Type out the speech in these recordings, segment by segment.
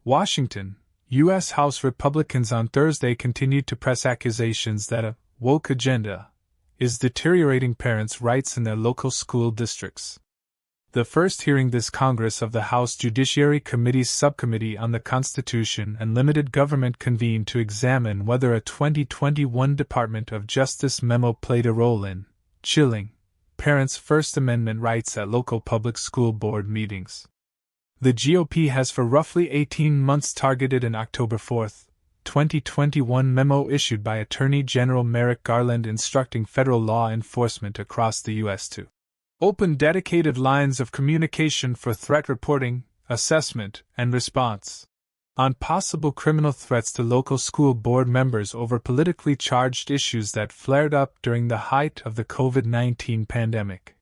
Washington, U.S. House Republicans on Thursday continued to press accusations that a woke agenda is deteriorating parents' rights in their local school districts. The first hearing this Congress of the House Judiciary Committee's Subcommittee on the Constitution and Limited Government convened to examine whether a 2021 Department of Justice memo played a role in chilling parents' First Amendment rights at local public school board meetings. The GOP has for roughly 18 months targeted an October 4, 2021 memo issued by Attorney General Merrick Garland instructing federal law enforcement across the U.S. to open dedicated lines of communication for threat reporting, assessment, and response on possible criminal threats to local school board members over politically charged issues that flared up during the height of the COVID-19 pandemic.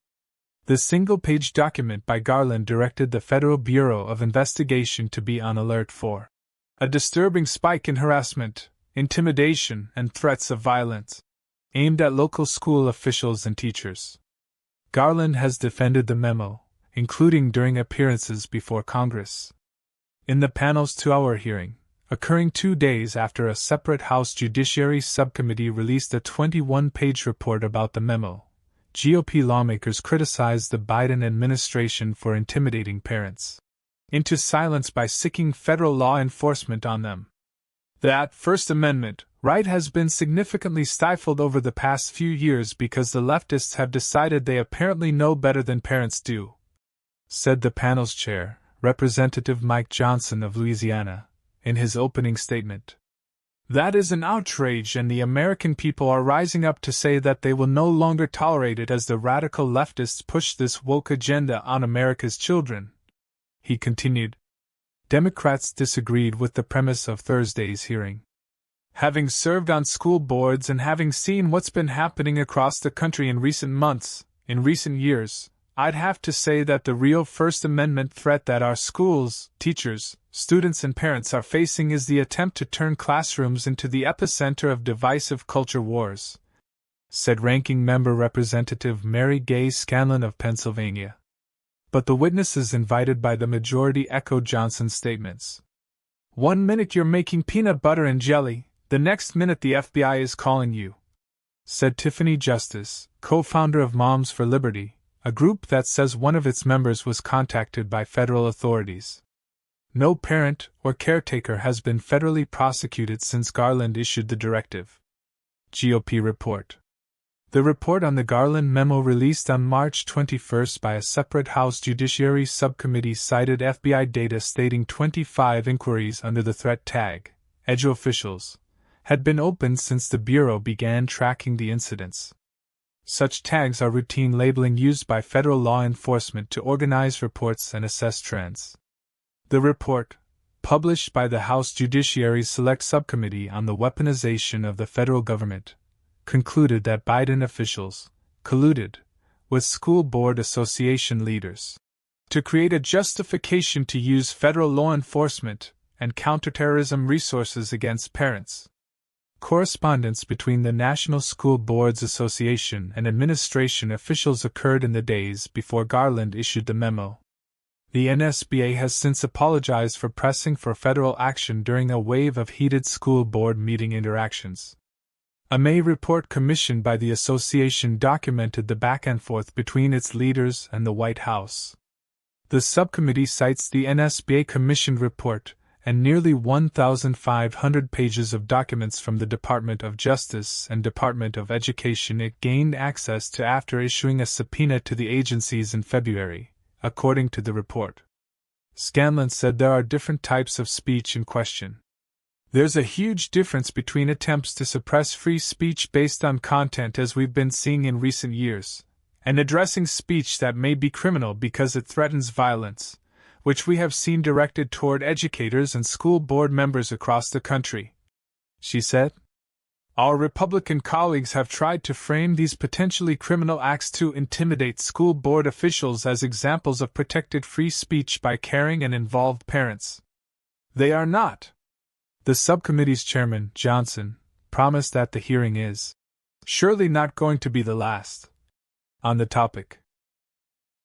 The single-page document by Garland directed the Federal Bureau of Investigation to be on alert for a disturbing spike in harassment, intimidation, and threats of violence aimed at local school officials and teachers. Garland has defended the memo, including during appearances before Congress. In the panel's 2-hour hearing, occurring 2 days after a separate House Judiciary Subcommittee released a 21-page report about the memo, GOP lawmakers criticized the Biden administration for intimidating parents into silence by siccing federal law enforcement on them. That First Amendment right has been significantly stifled over the past few years because the leftists have decided they apparently know better than parents do, said the panel's chair, Representative Mike Johnson of Louisiana, in his opening statement. That is an outrage, and the American people are rising up to say that they will no longer tolerate it as the radical leftists push this woke agenda on America's children. He continued. Democrats disagreed with the premise of Thursday's hearing. Having served on school boards and having seen what's been happening across the country in recent months, in recent years, I'd have to say that the real First Amendment threat that our schools, teachers, students, and parents are facing is the attempt to turn classrooms into the epicenter of divisive culture wars, said Ranking Member Representative Mary Gay Scanlon of Pennsylvania. But the witnesses invited by the majority echoed Johnson's statements. 1 minute you're making peanut butter and jelly, the next minute the FBI is calling you, said Tiffany Justice, co-founder of Moms for Liberty, a group that says one of its members was contacted by federal authorities. No parent or caretaker has been federally prosecuted since Garland issued the directive. GOP report. The report on the Garland memo released on March 21 by a separate House Judiciary Subcommittee cited FBI data stating 25 inquiries under the threat tag, EDGE officials, had been opened since the Bureau began tracking the incidents. Such tags are routine labeling used by federal law enforcement to organize reports and assess trends. The report, published by the House Judiciary's Select Subcommittee on the Weaponization of the Federal Government, concluded that Biden officials colluded with school board association leaders to create a justification to use federal law enforcement and counterterrorism resources against parents. Correspondence between the National School Boards Association and administration officials occurred in the days before Garland issued the memo. The NSBA has since apologized for pressing for federal action during a wave of heated school board meeting interactions. A May report commissioned by the association documented the back-and-forth between its leaders and the White House. The subcommittee cites the NSBA commissioned report and nearly 1,500 pages of documents from the Department of Justice and Department of Education it gained access to after issuing a subpoena to the agencies in February, according to the report. Scanlon said there are different types of speech in question. There's a huge difference between attempts to suppress free speech based on content as we've been seeing in recent years, and addressing speech that may be criminal because it threatens violence, which we have seen directed toward educators and school board members across the country, she said. Our Republican colleagues have tried to frame these potentially criminal acts to intimidate school board officials as examples of protected free speech by caring and involved parents. They are not. The subcommittee's chairman, Johnson, promised that the hearing is surely not going to be the last on the topic.